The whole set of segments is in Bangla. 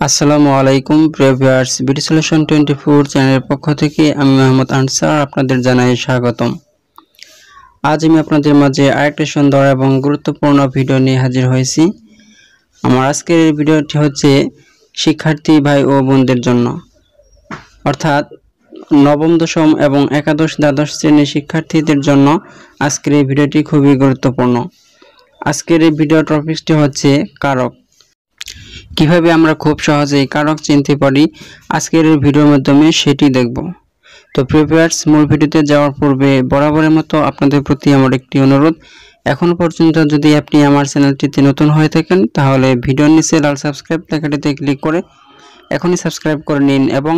আসসালামু আলাইকুম প্রিয় ভিউয়ার্স, বিডি সলিউশন 24 চ্যানেলের পক্ষ থেকে আমি মোহাম্মদ আনসার আপনাদের জানাই স্বাগতম। আজ আমি আপনাদের মাঝে আরেকটি সুন্দর এবং গুরুত্বপূর্ণ ভিডিও নিয়ে হাজির হয়েছি। আমার আজকের এই ভিডিওটি হচ্ছে শিক্ষার্থী ভাই ও বোনদের জন্য, অর্থাৎ নবম, দশম এবং একাদশ, দ্বাদশ শ্রেণীর শিক্ষার্থীদের জন্য আজকের এই ভিডিওটি খুবই গুরুত্বপূর্ণ। আজকের এই ভিডিও টপিকটি হচ্ছে কারক। কিভাবে আমরা খুব সহজেই কারক চিনতে পারি আজকের এই ভিডিওর মাধ্যমে সেটি দেখব। তো ভিউয়ার্স, মূল ভিডিওতে যাওয়ার পূর্বে বরাবরের মতো আপনাদের প্রতি আমার একটি অনুরোধ, এখন পর্যন্ত যদি আপনি আমার চ্যানেলটিতে নতুন হয়ে থাকেন তাহলে ভিডিওর নিচে লাল সাবস্ক্রাইব লেখাটিতে ক্লিক করে এখনই সাবস্ক্রাইব করে নিন এবং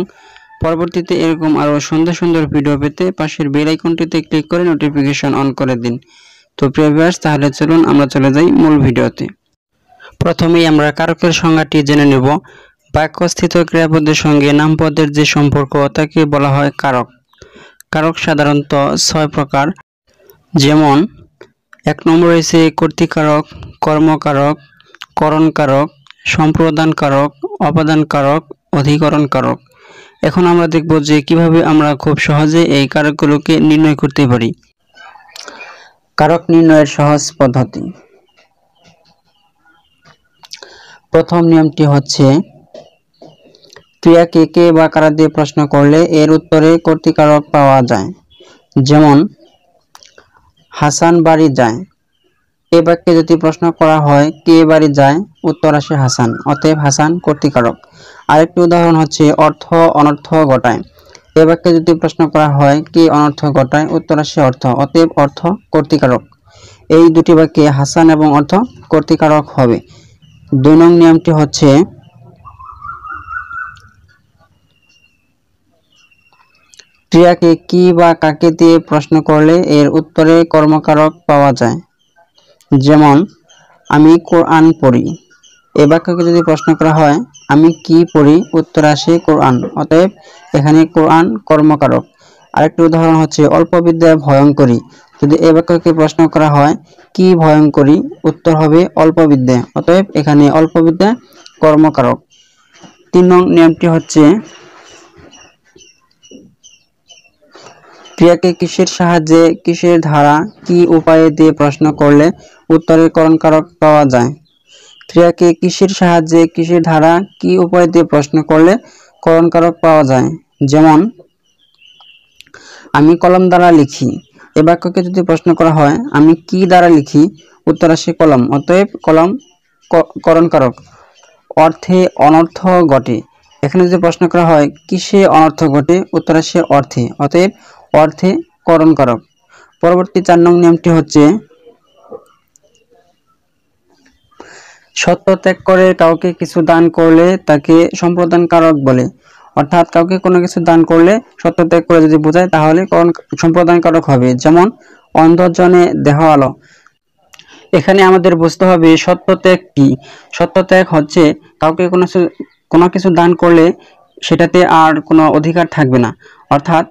পরবর্তীতে এরকম আরও সুন্দর সুন্দর ভিডিও পেতে পাশের বেল আইকনটিতে ক্লিক করে নোটিফিকেশন অন করে দিন। তো ভিউয়ার্স, তাহলে চলুন আমরা চলে যাই মূল ভিডিওতে। প্রথমেই আমরা কারকের সংজ্ঞাটি জেনে নেব। বাক্যস্থিত ক্রিয়াপদের সঙ্গে নামপদের যে সম্পর্ক তাকে বলা হয় কারক। কারক সাধারণত 6 প্রকার, যেমন 1 নম্বর রয়েছে কর্তৃকারক, কর্মকারক, করণকারক, সম্প্রদান কারক, অপাদান কারক, অধিকরণ কারক। এখন আমরা দেখব যে কিভাবে আমরা খুব সহজে এই কারকগুলোকে নির্ণয় করতে পারি। কারক নির্ণয়ের সহজ পদ্ধতি। প্রথম নিয়মটি হচ্ছে ক্রিয়াকে কে বা কারা দিয়ে প্রশ্ন করলে এর উত্তরে কর্তৃকারক পাওয়া যায়। যেমন হাসান বাড়ি যায়। এ বাক্যে যদি প্রশ্ন করা হয় কে বাড়ি যায়, উত্তর আসে হাসান, অতএব হাসান কর্তৃকারক। আরেকটি উদাহরণ হচ্ছে অর্থ অনর্থ ঘটায়। এ বাক্যে যদি প্রশ্ন করা হয় কে অনর্থ ঘটায়, উত্তর আসে অর্থ, অতএব অর্থ কর্তৃকারক। এই দুটি বাক্যে হাসান এবং অর্থ কর্তৃকারক হবে। 2 নং নিয়মটি হচ্ছে ক্রিয়াকে কি বা কাকে দিয়ে প্রশ্ন করলে এর উত্তরে কর্মকারক পাওয়া যায়। যেমন আমি কোরআন পড়ি। এ বাক্যকে যদি প্রশ্ন করা হয় আমি কি পড়ি, উত্তর আসে কোরআন, অতএব এখানে কোরআন কর্মকারক। আরেকটি উদাহরণ হচ্ছে অল্প বিদ্যায় ভয়ঙ্করী। যদি এ বাক্যকে প্রশ্ন করা হয় কি ভয়ঙ্করী, উত্তর হবে অল্প বিদ্যা, অতএব এখানে অল্প বিদ্যা কর্মকারক। 3 নং নিয়মটি হচ্ছে ক্রিয়াকে কিসের সাহায্যে, কিসের ধারা, কি উপায়ে দিয়ে প্রশ্ন করলে উত্তরে করণকারক পাওয়া যায়। ক্রিয়াকে কিসের সাহায্যে, কিসের ধারা, কি উপায় দিয়ে প্রশ্ন করলে করণকারক পাওয়া যায়। যেমন আমি কলম দ্বারা লিখি। এ বাক্যকে যদি প্রশ্ন করা হয় আমি কি দ্বারা লিখি, উত্তর আসে কলম, অতএব কলম করণকারক। অর্থে অনর্থ ঘটে। এখানে যদি প্রশ্ন করা হয় কিসে অনর্থ ঘটে, উত্তর আসে অর্থে, অতএব অর্থে করণকারক। পরবর্তী 4 নং নিয়মটি হচ্ছে সত্য ত্যাগ করে কাউকে কিছু দান করলে তাকে সম্প্রদান কারক বলে। অর্থাৎ কাউকে কোনো কিছু দান করলে সত্য ত্যাগ করে যদি বোঝায় তাহলে সম্প্রদান কারক হবে। যেমন অন্ধজনে দেহ আলো। এখানে আমাদের বুঝতে হবে সত্য ত্যাগ কি। সত্য ত্যাগ হচ্ছে কাউকে কোনো কিছু দান করলে সেটাতে আর কোনো অধিকার থাকবে না, অর্থাৎ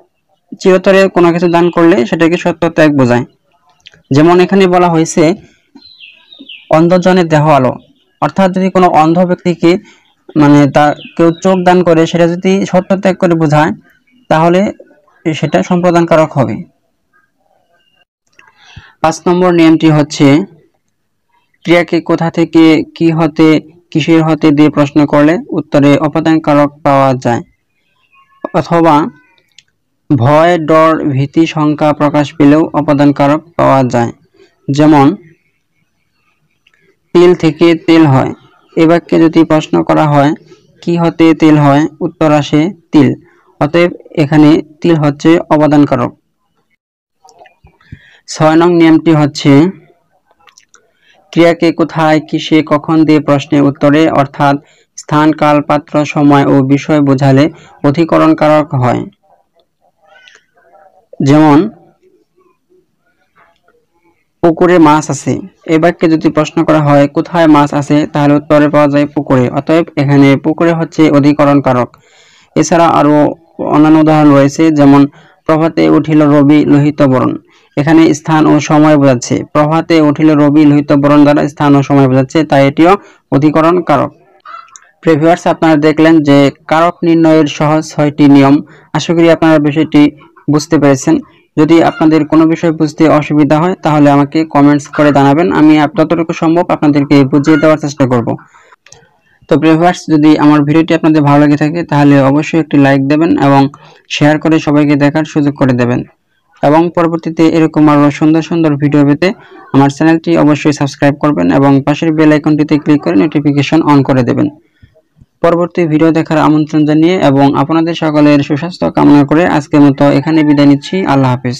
চিরতরে কোনো কিছু দান করলে সেটাকে সত্য ত্যাগ বোঝায়। যেমন এখানে বলা হয়েছে অন্ধজনে দেহ আলো, অর্থাৎ যদি কোনো অন্ধ ব্যক্তিকে তার কেউ চোখ দান করে সেটা যদি সত্য ত্যাগ করে বোঝায় তাহলে সেটা সম্প্রদান কারক হবে। 5 নম্বর নিয়মটি হচ্ছে ক্রিয়াকে কোথা থেকে, কি হতে, কিসের হতে দিয়ে প্রশ্ন করলে উত্তরে অপাদান কারক পাওয়া যায়। অথবা ভয়, ডর, ভীতি, শঙ্কা প্রকাশ পেলেও অপাদান কারক পাওয়া যায়। যেমন তিল থেকে তেল হয়। এ বাক্যে যদি প্রশ্ন করা হয় কি হতে তেল হয়, উত্তর আসে তিল, অতএব এখানে তিল হচ্ছে অপাদান কারক। 6 নং নিয়মটি হচ্ছে ক্রিয়াকে কোথায়, কিসে, কখন দিয়ে প্রশ্নের উত্তরে অর্থাৎ স্থান, কাল, পাত্র, সময় ও বিষয় বোঝালে অধিকরণ কারক হয়। যেমন পুকুরে মাছ আছে। এ বাক্যে যদি প্রশ্ন করা হয় কোথায় মাছ আছে, তাহলে উত্তরে পাওয়া যায় পুকুরে, অতএব এখানে পুকুরে হচ্ছে অধিকরণ কারক। এছাড়া আরো অন্যান্য উদাহরণ রয়েছে, যেমন প্রভাতে উঠিল রবি লোহিত বরণ। এখানে স্থান ও সময় বোঝাচ্ছে। প্রভাতে উঠিল রবি লোহিত বরণ দ্বারা স্থান ও সময় বোঝাচ্ছে, তাই এটিও অধিকরণ কারক। প্রিভিউয়ার্স, আপনারা দেখলেন যে কারক নির্ণয়ের সহজ 6টি নিয়ম। আশা করি আপনারা বিষয়টি বুঝতে পেরেছেন। যদি আপনাদের কোনো বিষয় বুঝতে অসুবিধা হয় তাহলে আমাকে কমেন্টস করে জানাবেন, আমি যতটুকু সম্ভব আপনাদেরকে বুঝিয়ে দেওয়ার চেষ্টা করব। তো প্রিভিউয়ার্স, যদি আমার ভিডিওটি আপনাদের ভালো লেগে থাকে তাহলে অবশ্যই একটি লাইক দেবেন এবং শেয়ার করে সবাইকে দেখার সুযোগ করে দেবেন, এবং পরবর্তীতে এরকম আরো সুন্দর সুন্দর ভিডিও পেতে আমার চ্যানেলটি অবশ্যই সাবস্ক্রাইব করবেন এবং পাশের বেল আইকনটিতে ক্লিক করে নোটিফিকেশন অন করে দেবেন। পরবর্তী ভিডিও দেখার আমন্ত্রণ জানিয়ে এবং আপনাদের সকলের সুস্বাস্থ্য কামনা করে আজকের মতো এখানে বিদায় নিচ্ছি। আল্লাহ হাফেজ।